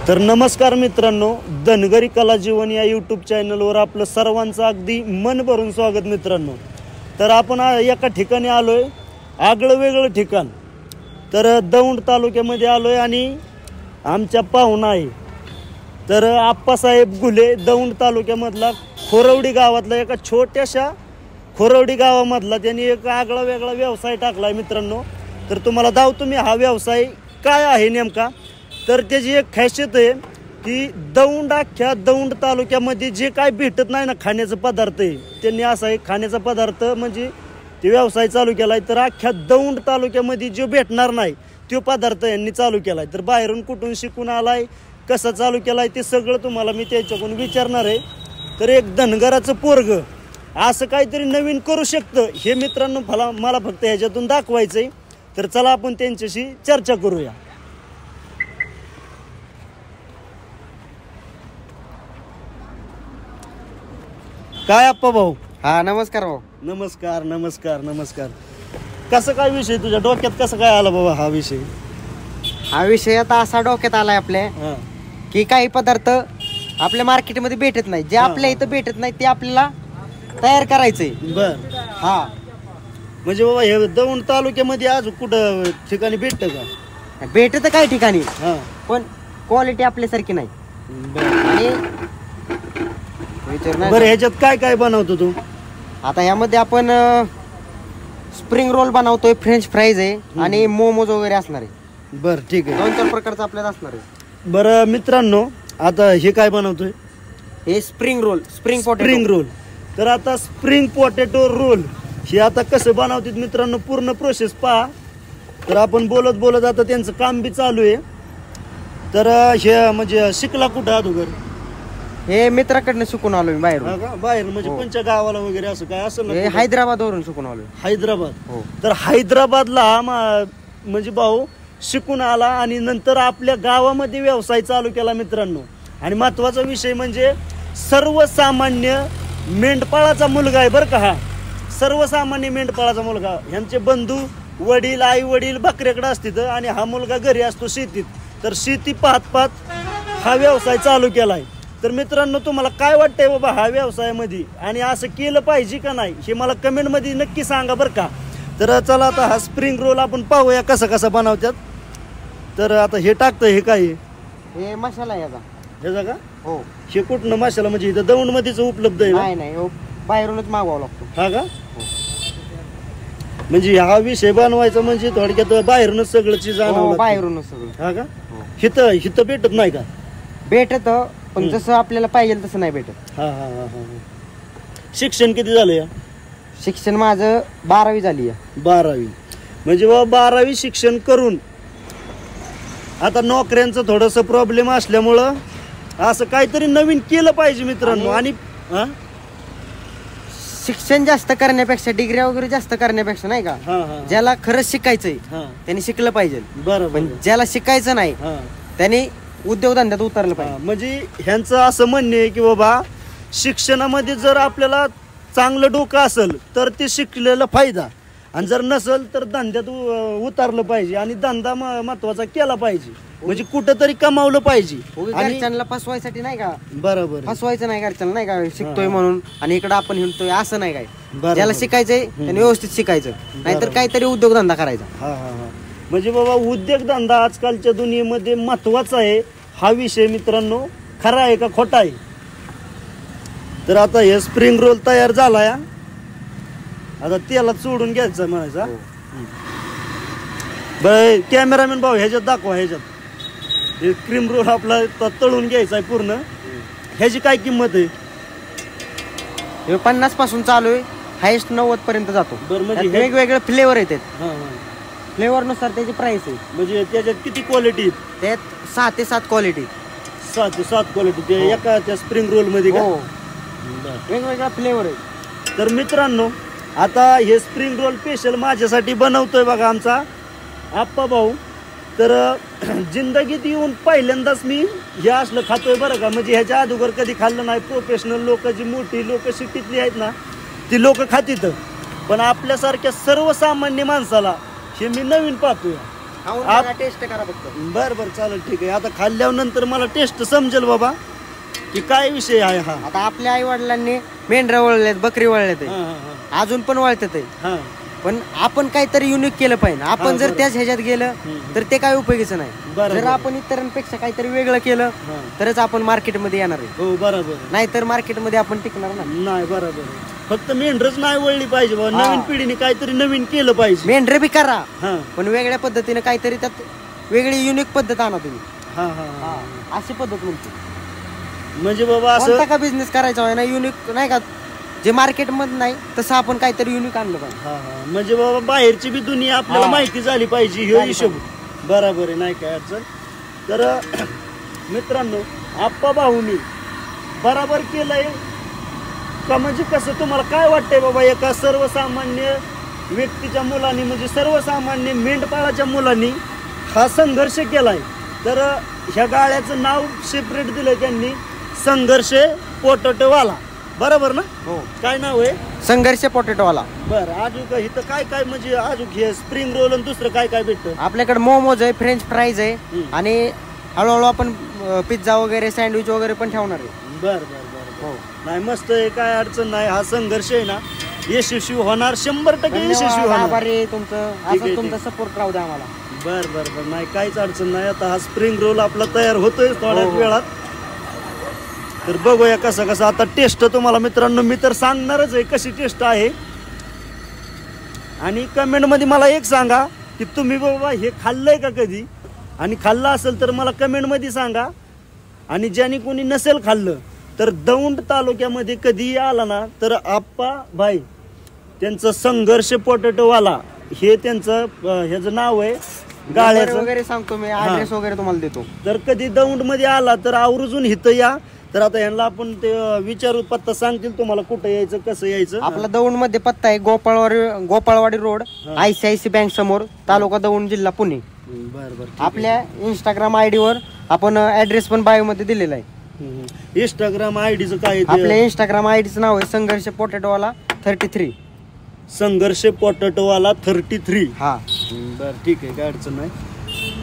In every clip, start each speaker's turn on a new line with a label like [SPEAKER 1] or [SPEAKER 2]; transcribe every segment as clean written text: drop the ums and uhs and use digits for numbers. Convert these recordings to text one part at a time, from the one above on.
[SPEAKER 1] तर नमस्कार मित्रांनो, धनगरी कला जीवन या यूट्यूब चॅनलवर आपलं सर्वांचं अगदी मन भरून स्वागत मित्रांनो. तर आपण एका ठिकाणी आलोय, आगळं वेगळं ठिकाण. तर दौंड तालुक्यामध्ये आलोय आणि आमच्या पाहुणा आहे. तर आप्पासाहेब घुले, दौंड तालुक्यामधला खोरवडी गावातला एका छोट्याशा खोरवडी गावामधला त्यांनी एक आगळा वेगळा व्यवसाय टाकला आहे मित्रांनो. तर तुम्हाला दावतो मी हा व्यवसाय काय आहे नेमका. तर त्याची एक खासियत आहे की अख्ख्या दौंड तालुक्यामध्ये जे काय भेटत नाही ना खाण्याचा पदार्थ आहे, त्यांनी असा एक खाण्याचा पदार्थ म्हणजे ते व्यवसाय चालू केला आहे. तर अख्ख्या दौंड तालुक्यामध्ये जो भेटणार नाही तो पदार्थ यांनी चालू केला आहे. तर बाहेरून कुठून शिकून आलाय, कसा चालू केला आहे, ते सगळं तुम्हाला मी त्याच्याकडून विचारणार आहे. तर एक धनगराचं पोरग असं काहीतरी नवीन करू शकतं हे मित्रांनो मला फक्त ह्याच्यातून दाखवायचं आहे. तर चला आपण त्यांच्याशी चर्चा करूया. काय अप्पा भाऊ?
[SPEAKER 2] हा, नमस्कार भाऊ.
[SPEAKER 1] नमस्कार नमस्कार नमस्कार. कसं काय विषय तुझ्या डोक्यात कसं काय आला बाबा हा विषय?
[SPEAKER 2] हा विषय आता असा डोक्यात आलाय आपल्या की काही पदार्थ आपल्या मार्केटमध्ये भेटत नाही, जे आपल्या इथं भेटत नाही ते आपल्याला तयार करायचंय.
[SPEAKER 1] बर.
[SPEAKER 2] हा,
[SPEAKER 1] म्हणजे बाबा हे दौंड तालुक्यामध्ये आज कुठं ठिकाणी भेटतं का?
[SPEAKER 2] भेटत काही ठिकाणी,
[SPEAKER 1] पण
[SPEAKER 2] क्वालिटी आपल्यासारखी नाही. आणि
[SPEAKER 1] बरं, ह्याच्यात काय काय बनवतो तू?
[SPEAKER 2] आता ह्यामध्ये आपण स्प्रिंग रोल बनवतोय, फ्रेंच फ्राईज आहे आणि मोमोज वगैरे असणार आहे.
[SPEAKER 1] बर, ठीक आहे.
[SPEAKER 2] 2-4 प्रकारचं आपल्याला असणार आहे.
[SPEAKER 1] बरं मित्रांनो, आता हे काय बनवतोय?
[SPEAKER 2] हे स्प्रिंग रोल,
[SPEAKER 1] स्प्रिंग रोल. तर आता स्प्रिंग पोटॅटो रोल हे आता कसं बनवतात मित्रांनो, पूर्ण प्रोसेस पहा. तर आपण बोलत बोलत आता त्यांचं काम बी चालू आहे. तर हे म्हणजे शिकला कुठं अगोदर?
[SPEAKER 2] हे मित्राकडनं शिकून आलोय बाहेर.
[SPEAKER 1] बाहेर म्हणजे कोणत्या गावाला वगैरे असं काय असं?
[SPEAKER 2] हैदराबाद वरून शिकून आलोय.
[SPEAKER 1] हैदराबाद. तर हैदराबादला म्हणजे भाऊ शिकून आला आणि नंतर आपल्या गावामध्ये व्यवसाय चालू केला मित्रांनो. आणि महत्वाचा विषय म्हणजे सर्वसामान्य मेंढपाळाचा मुलगा आहे बरं का. हा सर्वसामान्य मेंढपाळाचा मुलगा. ह्यांचे बंधू वडील आई वडील बकऱ्याकडे असतात आणि हा मुलगा घरी असतो शेतीत. तर शेती पाहत पाहत हा व्यवसाय चालू केलाय. तर मित्रांनो, तुम्हाला काय वाटतंय बाबा हा व्यवसायामध्ये आणि असं केलं पाहिजे का नाही हे मला कमेंटमध्ये नक्की सांगा बरं का. तर चला आता हा स्प्रिंग रोल आपण पाहूया कसा कसा बनवतात. तर आता हे टाकतं, हे काय?
[SPEAKER 2] हे मसाला आहे
[SPEAKER 1] ह्याचा का?
[SPEAKER 2] हो.
[SPEAKER 1] हे कुठनं मसाला म्हणजे इथं दौंड मध्येच उपलब्ध आहे?
[SPEAKER 2] नाही, बाहेरूनच मागवावा लागतो.
[SPEAKER 1] हा का? म्हणजे हा विषय बनवायचा म्हणजे थोडक्यात बाहेरूनच सगळं चीज आणावं?
[SPEAKER 2] बाहेरूनच सगळं.
[SPEAKER 1] हा का? हिथं भेटत नाही का?
[SPEAKER 2] भेटत, पण जसं आपल्याला पाहिजे तसं नाही भेटत.
[SPEAKER 1] हा हा हा हा. शिक्षण किती झालं या?
[SPEAKER 2] शिक्षण माझं 12वी झाली आहे.
[SPEAKER 1] 12वी म्हणजे बाबा 12वी शिक्षण करून आता नोकऱ्यांचं थोडंसं प्रॉब्लेम असल्यामुळं असं काहीतरी नवीन केलं पाहिजे मित्रांनो. आणि
[SPEAKER 2] शिक्षण जास्त करण्यापेक्षा, डिग्र्या वगैरे जास्त करण्यापेक्षा नाही का, ज्याला खरंच शिकायचंय त्यांनी शिकलं पाहिजे. बरोबर. पण ज्याला शिकायचं नाही त्यांनी उद्योगधंद्यात उतरलं पाहिजे.
[SPEAKER 1] म्हणजे ह्यांचं असं म्हणणं आहे की बाबा शिक्षणामध्ये जर आपल्याला चांगलं डोकं असेल तर ते शिकलेला फायदा, आणि जर नसेल तर धंद्यात उतरलं पाहिजे आणि धंदा महत्वाचा केला पाहिजे. म्हणजे कुठंतरी कमावलं पाहिजे.
[SPEAKER 2] घरच्यांना फसवायसाठी नाही का.
[SPEAKER 1] बरोबर.
[SPEAKER 2] फसवायचं नाही घरच्यांना नाही का, शिकतोय म्हणून आणि इकडे आपण हिंडतोय असं नाही काय. ज्याला शिकायचंय त्यांनी व्यवस्थित शिकायचं, नाहीतर काहीतरी उद्योगधंदा करायचा.
[SPEAKER 1] म्हणजे बाबा उद्योगधंदा आजकालच्या दुनियेमध्ये महत्वाचा आहे. हा विषय मित्रांनो खरा आहे का खोटा आहे? तर आता हे स्प्रिंग रोल तयार झालाय. आता त्याला चोडून घ्यायचं म्हणायचा. बर कॅमेरामॅन भाऊ ह्याच्यात दाखवा. ह्याच्यात हे क्रीम रोल आपला तळून घ्यायचा आहे पूर्ण. ह्याची काय किंमत आहे?
[SPEAKER 2] हे 50 पासून चालू आहे, हायस्ट 90 पर्यंत जातो. म्हणजे वेगवेगळे फ्लेवर येतात. फ्लेवर नुसार त्याची प्राइस आहे.
[SPEAKER 1] म्हणजे त्याच्यात किती क्वालिटी?
[SPEAKER 2] त्यात 6 ते 7 क्वालिटी.
[SPEAKER 1] 7 ते 7 क्वालिटी एका त्या स्प्रिंग रोल मध्ये का?
[SPEAKER 2] वेगवेगळा फ्लेवर आहे.
[SPEAKER 1] तर मित्रांनो, आता हे स्प्रिंग रोल स्पेशल माझ्यासाठी बनवतोय बघा आमचा आप्पा भाऊ. तर जिंदगीत येऊन पहिल्यांदाच मी हे असलं खातोय बरं का. म्हणजे ह्याच्या अगोदर कधी खाल्लं नाही. प्रोफेशनल लोक, जी मोठी लोक सिटीतली आहेत ना, ती लोक खातीत. पण आपल्यासारख्या सर्वसामान्य माणसाला हे मी नवीन पाहतोय.
[SPEAKER 2] टेस्ट करा फक्त.
[SPEAKER 1] बर चालेल ठीक आहे. आता खाल्ल्यावर नंतर मला टेस्ट समजेल बाबा की काय विषय आहे हा.
[SPEAKER 2] आता आपल्या आई वडिलांनी मेंढरा वळलेत, बकरी वळलेत, अजून पण वळतात, पण आपण काहीतरी युनिक केलं पाहिजे. आपण जर त्याच ह्याच्यात गेलं तर ते काय उपयोगीचं नाही. जर आपण इतरांपेक्षा काहीतरी वेगळं केलं तरच आपण मार्केटमध्ये येणार आहे.
[SPEAKER 1] हो बरोबर.
[SPEAKER 2] नाहीतर मार्केटमध्ये आपण टिकणार
[SPEAKER 1] नाही. बरोबर. फक्त मेंढरच नाही वळली पाहिजे बाबा, नवीन पिढीने काहीतरी नवीन केलं पाहिजे.
[SPEAKER 2] मेंढर बी करा पण वेगळ्या पद्धतीने काहीतरी त्यात वेगळी युनिक पद्धत आणा तुम्ही. अशी पद्धत
[SPEAKER 1] म्हणजे बाबा असं
[SPEAKER 2] का बिझनेस करायचा आहे ना, युनिक नाही का, जे मार्केट मध्ये नाही तसं आपण काहीतरी युनिक आणलं पाहिजे.
[SPEAKER 1] म्हणजे बाबा बाहेरची बी दुनिया आपल्याला माहिती झाली पाहिजे. ह्यो हिशोब बरोबर आहे, नाही काय अडचण. तर मित्रांनो, आप्पा भाऊनी बरोबर केलंय का? म्हणजे कसं तुम्हाला काय वाटतंय बाबा, एका सर्वसामान्य व्यक्तीच्या मुलांनी, म्हणजे सर्वसामान्य मेंढपाळाच्या मुलांनी हा संघर्ष केलाय, तर ह्या गाळ्याचं नाव सेपरेट दिलंय त्यांनी, संघर्ष पोटॅटोवाला. बरोबर ना?
[SPEAKER 2] हो.
[SPEAKER 1] काय नाव आहे?
[SPEAKER 2] संघर्ष पोटॅटोवाला.
[SPEAKER 1] बरं. अजून इथं काय म्हणजे अजून हे स्प्रिंग रोल आणि दुसरं काय भेटतं
[SPEAKER 2] आपल्याकडे? मोमोज आहे, फ्रेंच फ्राईज आहे, आणि हळूहळू आपण पिझ्झा वगैरे, सँडविच वगैरे पण ठेवणार आहे.
[SPEAKER 1] बरं. हो. नाही, मस्त आहे, काय अडचण नाही. हा संघर्ष आहे ना यशस्वी होणार, 100% यशस्वी होणार.
[SPEAKER 2] आभारी तुमचं, असं तुमचा सपोर्ट राहू द्या आम्हाला.
[SPEAKER 1] बरं. नाही, काहीच अडचण नाही. आता हा स्प्रिंग रोल आपला तयार होतोय थोड्याच वेळात. तर बघूया कसं आता टेस्ट तुम्हाला मित्रांनो मी तर सांगणारच आहे कशी टेस्ट आहे. आणि कमेंट मध्ये मला एक सांगा की तुम्ही बाबा हे खाल्लंय का कधी, आणि खाल्लं असेल तर मला कमेंट मध्ये सांगा. आणि ज्याने कोणी नसेल खाल्लं तर दौंड तालुक्यामध्ये कधीही आला ना तर आप्पा भाई त्यांचं संघर्ष पोटॅटोवाला हे त्यांचं ह्याचं नाव आहे. गाळ्याचं
[SPEAKER 2] वगैरे सांगतो मी, ऍड्रेस वगैरे तुम्हाला देतो.
[SPEAKER 1] तर कधी दौंड मध्ये आला तर आवर्जून इथं या. तर आता यांना आपण ते विचारू, पत्ता सांगतील तुम्हाला कुठं यायचं, कसं यायचं.
[SPEAKER 2] आपला दौंड मध्ये पत्ता आहे गोपाळवाडी रोड, ICICI बँक समोर, तालुका दौंड, जिल्हा पुणे.
[SPEAKER 1] बरं.
[SPEAKER 2] आपल्या इंस्टाग्राम आयडी वर आपण ऍड्रेस पण बायो मध्ये दिलेला आहे.
[SPEAKER 1] इंस्टाग्राम आयडीचं काय?
[SPEAKER 2] आपल्या इंस्टाग्राम आयडीचं नाव आहे संघर्ष पोटॅटोवाला 33.
[SPEAKER 1] संघर्ष पोटॅटोवाला 33.
[SPEAKER 2] हा.
[SPEAKER 1] बरं ठीक आहे, काय अडचण नाही.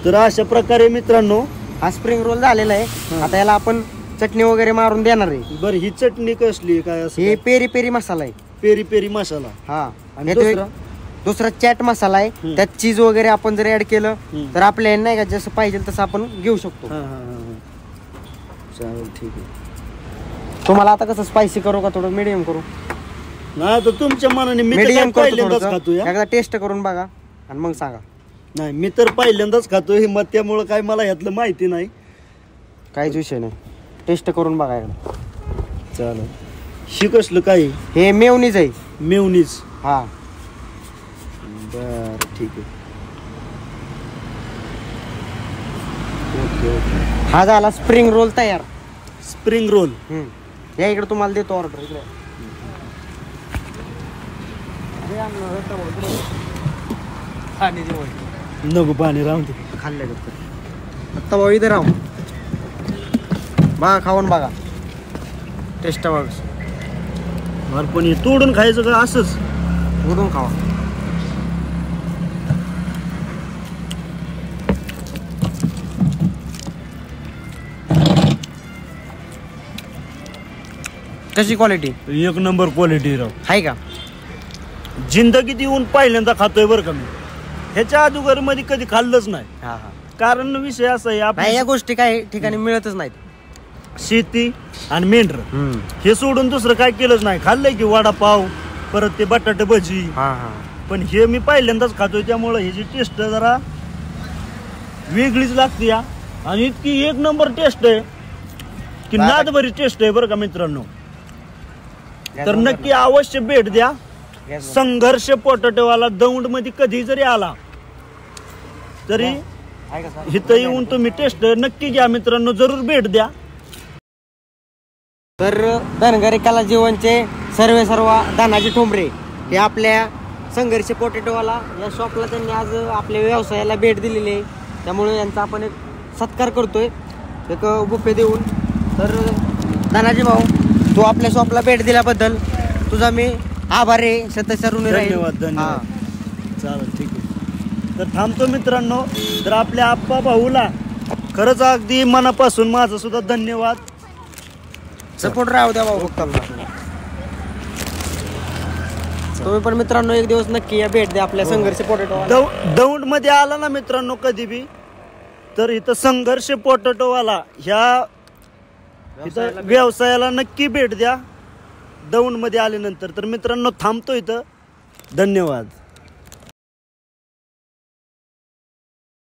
[SPEAKER 1] तर अशा प्रकारे मित्रांनो
[SPEAKER 2] हा स्प्रिंग रोल झालेला आहे. आता याला आपण चटणी वगैरे मारून देणार आहे.
[SPEAKER 1] बरं, ही चटणी कसली काय असं?
[SPEAKER 2] हे पेरी पेरी मसाला आहे.
[SPEAKER 1] पेरी मसाला.
[SPEAKER 2] हा.
[SPEAKER 1] आणि
[SPEAKER 2] दुसरा चॅट मसाला आहे. त्यात चीज वगैरे आपण जर ऍड केलं तर आपल्या नाही का जसं पाहिजे तसं आपण घेऊ शकतो.
[SPEAKER 1] चालेल, ठीक आहे.
[SPEAKER 2] तुम्हाला आता कसं स्पायसी करू का थोडं मीडियम करू?
[SPEAKER 1] नाही तर तुमच्या मनाने. मी
[SPEAKER 2] मीडियम
[SPEAKER 1] पहिल्यांदाच खातोय.
[SPEAKER 2] एकदा टेस्ट करून बघा आणि मग सांगा.
[SPEAKER 1] नाही, मी तर पहिल्यांदाच खातोय मग त्यामुळं काय मला ह्यातलं माहिती नाही.
[SPEAKER 2] काहीच विषय नाही, टेस्ट करून बघा एकदा.
[SPEAKER 1] चालेल. ही कसलं काय?
[SPEAKER 2] हे मेवनीज आहे.
[SPEAKER 1] मेवनीज.
[SPEAKER 2] हा.
[SPEAKER 1] बर ठीक आहे. ओके.
[SPEAKER 2] हा झाला स्प्रिंग रोल तयार.
[SPEAKER 1] Spring roll.
[SPEAKER 2] या इकडे तुम्हाला देतो ऑर्डर. इकडे
[SPEAKER 1] नको पाणी राहून दे.
[SPEAKER 2] खाल्लं आता भाऊ इथे राहू बघा, खाऊन बघा, टेस्ट बघा.
[SPEAKER 1] पण हे तोडून खायचं का असंच
[SPEAKER 2] उडून खावा? कशी क्वालिटी?
[SPEAKER 1] एक नंबर क्वालिटी राव.
[SPEAKER 2] आहे का?
[SPEAKER 1] जिंदगीत येऊन पहिल्यांदा खातोय बरं का मी. ह्याच्या अगोदर मध्ये कधी खाल्लंच नाही. कारण विषय असा आहे,
[SPEAKER 2] या गोष्टी काही ठिकाणी मिळतच नाहीत.
[SPEAKER 1] शेती आणि मेंढर हे सोडून दुसरं काय केलंच नाही. खाल्लंय की वडापाव, परत ते बटाटे भजी, पण हे मी पहिल्यांदाच खातोय त्यामुळे ह्याची टेस्ट जरा वेगळीच लागते या. आणि इतकी एक नंबर टेस्ट आहे की नादभरी टेस्ट आहे बरं का मित्रांनो. तर नक्की अवश्य भेट द्या. संघर्ष पोटॅटोवाला दौंड मध्ये कधी जरी आला तरी इथं येऊन तुम्ही टेस्ट नक्की घ्या मित्रांनो, जरूर भेट द्या.
[SPEAKER 2] तर धनगरी कला जीवनचे सर्व दानाजी ठोंबरे हे आपल्या संघर्ष पोटॅटोवाला या शॉपला त्यांनी आज आपल्या व्यवसायाला भेट दिलेली आहे. त्यामुळे यांचा आपण एक सत्कार करतोय एक बुफे देऊन. तर दानाजी भाऊ, तू आपल्या शॉपला भेट दिल्याबद्दल तुझा मी आभारी आहे.
[SPEAKER 1] धन्यवाद. चालेल, ठीक आहे. तर थांबतो मित्रांनो. तर आपल्या आप्पा भाऊला खरंच अगदी मनापासून माझं सुद्धा धन्यवाद.
[SPEAKER 2] सपोर्ट राहू द्या भाऊ फक्त. तुम्ही पण मित्रांनो एक दिवस नक्की या, भेट द्या आपल्या संघर्ष पोटॅटो.
[SPEAKER 1] दौंड मध्ये आला ना मित्रांनो कधी बी, तर इथं संघर्ष पोटॅटोवाला ह्या इथं व्यवसायाला नक्की भेट द्या दौंड मध्ये आल्यानंतर. तर मित्रांनो थांबतो इथं. धन्यवाद.